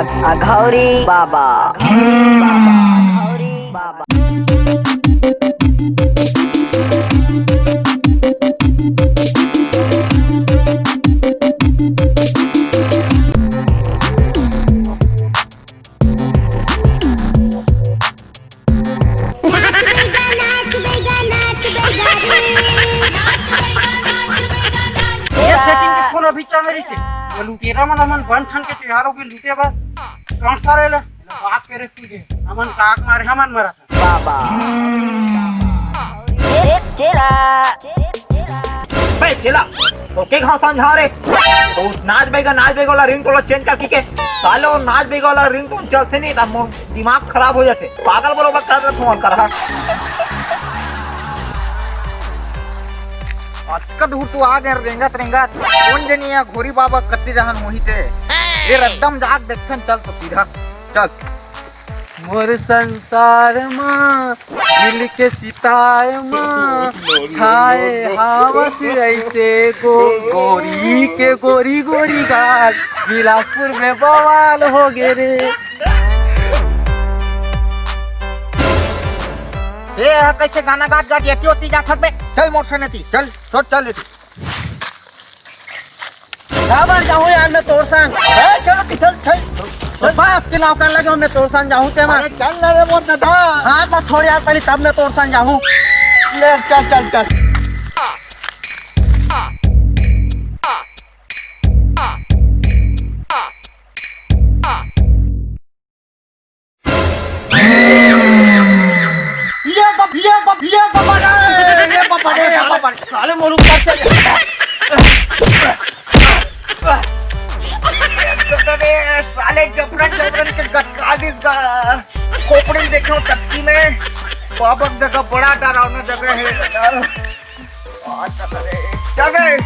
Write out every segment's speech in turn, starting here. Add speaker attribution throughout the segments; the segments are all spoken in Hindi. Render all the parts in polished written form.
Speaker 1: अघौरी बाबा, अघौरी बाबा।
Speaker 2: अभी चल रही से वो लुटेरा मन अमन बन ठन के त्योहारों के लुटे बस कौन सा रहेला बात करे तुझे अमन काक मारे हमन मरा
Speaker 1: बाबा चेला
Speaker 3: बे चेला तो के घाव समझा रे तो नाच बेगा वाला रिंग टोन चेंज कर के साले वो नाच बेगा वाला रिंग टोन चलते नहीं तब दिमाग खराब हो जाते पागल बरोबर कर रहा फोन कर रहा
Speaker 2: अटकत हूँ तू आ गए रेंगत कौन जनिया घोरी बाबा कत्ती जहान होही ते ये एकदम जाग देखन चल तो सीधा चल मोर संसार मां दिल के सिताए मां छाए हवस ऐसे गोरी के गोरी गोरी गाल बिलासपुर में बवाल हो गे रे ये कैसे गाना गात येती होती जा थक बे चल मोटर नहीं चल छोड़ चल लेती बाबर जाऊं यार मैं तोर संग चलो चल चल बाप के नाव कर लगे मैं तोर संग जाऊं ते मैं चल ना रे मोर दादा हां मत छोड़ यार पहले तब मैं तोर संग जाऊं ले चल चल चल साले मोरू पर चल साले जबरन के गटका दिस गा खोपड़ी देखो टक्की में पापक जगह बड़ा डरावना जगह है चल गए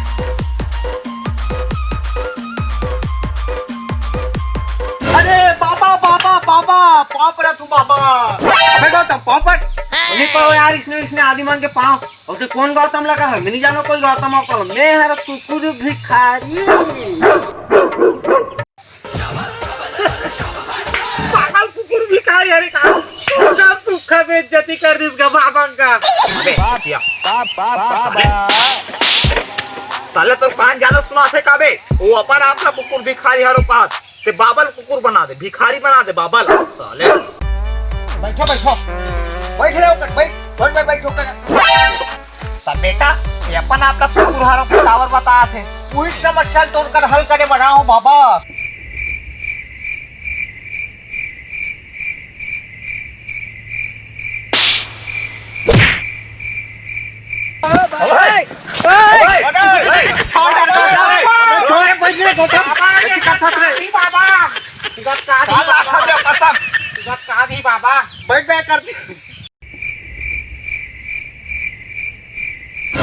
Speaker 2: अरे बाबा बाबा बाबा पाप रे तू बाबा बेटा तो पापड़ नहीं पाओ यार इसने आदिमान के पाँव और तो कौन गौतम लगा है मैं नहीं जानो कोई गौतम हो मैं हर कुकुर भिखारी पागल कुकुर भिखारी अरे का सोचा तू खबे बेइज्जती कर दिस गा बाबा का साले तो कान जानो सुना से काबे वो अपन आपका कुकुर भिखारी हरो पास ते बाबल कुकुर बना दे भिखारी बना दे बाबल साले बैठो बैठो बैठ रहे हो बैठ बैठो तब बेटा ये अपन आपका कुकुरहारों के टावर बता थे पूरी समस्या तोड़कर हल करे बना हूँ बाबा बैठ बैठ कर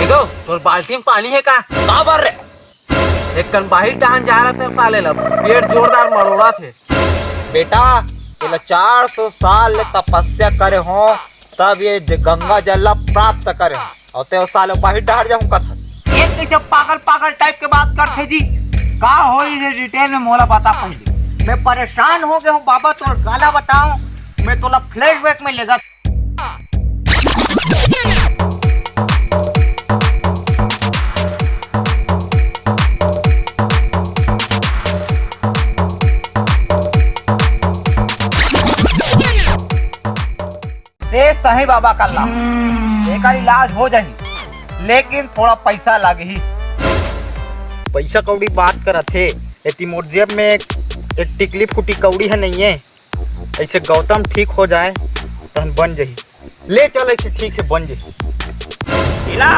Speaker 3: तो बाल्टी में पानी है का भर रहे एक कन बाहिर टहन जा रहा था साले लब पेड़ जोरदार मरोड़ा थे
Speaker 2: बेटा ये 400 साल तपस्या करे हो तब ये गंगा जल प्राप्त करे और ते साले बाहिर डहर जाऊं कथा
Speaker 3: एक कैसे पागल टाइप के बात करते जी का हो ये डिटेल में मोला बता पहले
Speaker 2: मैं परेशान हो गया हूँ बाबा तो गाला बताओ मैं तोला फ्लैशबैक में लेगा
Speaker 3: सही बाबा कल्ला एक इलाज हो जाही लेकिन थोड़ा पैसा लगे ही
Speaker 2: पैसा कौड़ी बात करत थे एती मोर जेब में एक टिकली फूटी कौड़ी है नहीं है ऐसे गौतम ठीक हो जाए तो हम बन जाही ले चले से ठीक है बन जाही
Speaker 3: चेला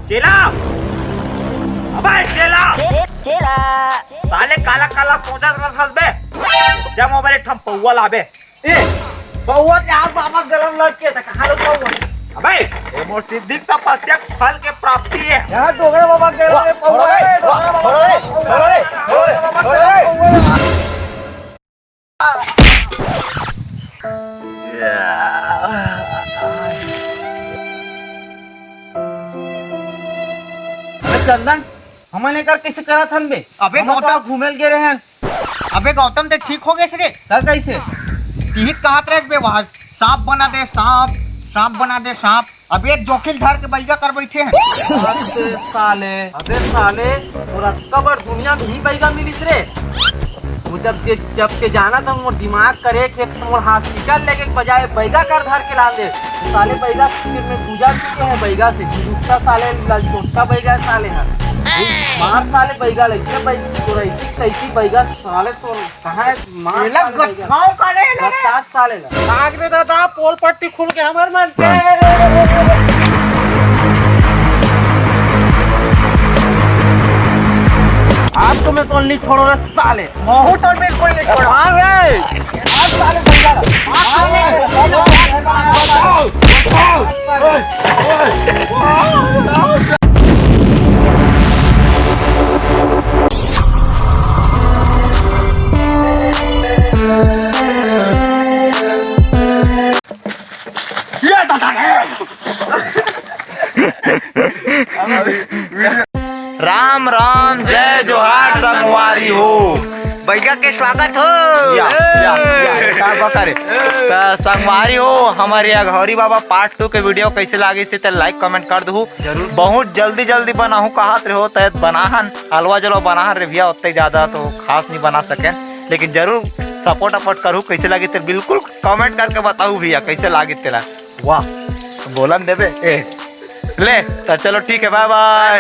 Speaker 3: चेला अबे चेला
Speaker 1: चेला
Speaker 3: साले काला काला सोचा रखल बे जब मोबाइल ठम पौवा लाबे ए
Speaker 2: पौवा यार बाबा गलम लटके त कहां लो पौवा
Speaker 3: अबे ये मोर सिद्धि तपस्या फल के प्राप्ति है
Speaker 2: यार डोगरे बाबा गलम में पौवा चंदन हमने कर कैसे करा थन बे
Speaker 3: अबे
Speaker 2: गौतम घूमेल गे रहे हैं अबे गौतम ते ठीक हो गए रे।
Speaker 3: सर कैसे
Speaker 2: टीहित कहाँ रहे बे वहाँ सांप बना दे सांप बना दे सांप। अबे एक जोखिल धर के बैगा कर बैठे हैं।
Speaker 3: अबे साले पूरा कबर दुनिया में ही बैगा मिलिस रे। वो जब के जाना था मोर दिमाग करे के मोर हॉस्पिटल लेके बजाय बैगा कर धर के ला दे। साले बैगा में गुजर चुके हैं बैगा से। दूसरा साले छोटा बैगा साले है मार साले बैगा लगे तो ऐसी कैसी बैगा साले तो कहाँ है मार
Speaker 2: गाँव का नहीं
Speaker 3: 7 साले ला
Speaker 2: आग रे दादा पोल पट्टी खुल के हमारे मन पे।
Speaker 3: आज तो मैं तो नहीं छोड़ो रे साले।
Speaker 2: महू तो मेरे कोई नहीं छोड़ा।
Speaker 3: हाँ रे आज साले बैगा
Speaker 4: राम राम जय जोहार संगवारी हो।
Speaker 2: बैगा के स्वागत हो।
Speaker 4: संगवारी हो हमारे अघौरी बाबा पार्ट 2 के वीडियो कैसे लागे से लाइक कमेंट कर दू। बहुत जल्दी बनाहू कहत रहो तो बनाहन हलवा जलो बनाहन रे भैया उतने ज्यादा तो खास नहीं बना सके लेकिन जरूर सपोर्ट करूँ। कैसे लगे तो बिल्कुल कमेंट करके बताऊ भैया कैसे लागे तेरा। वाह बोलन देवे ले तो चलो ठीक है बाय बाय।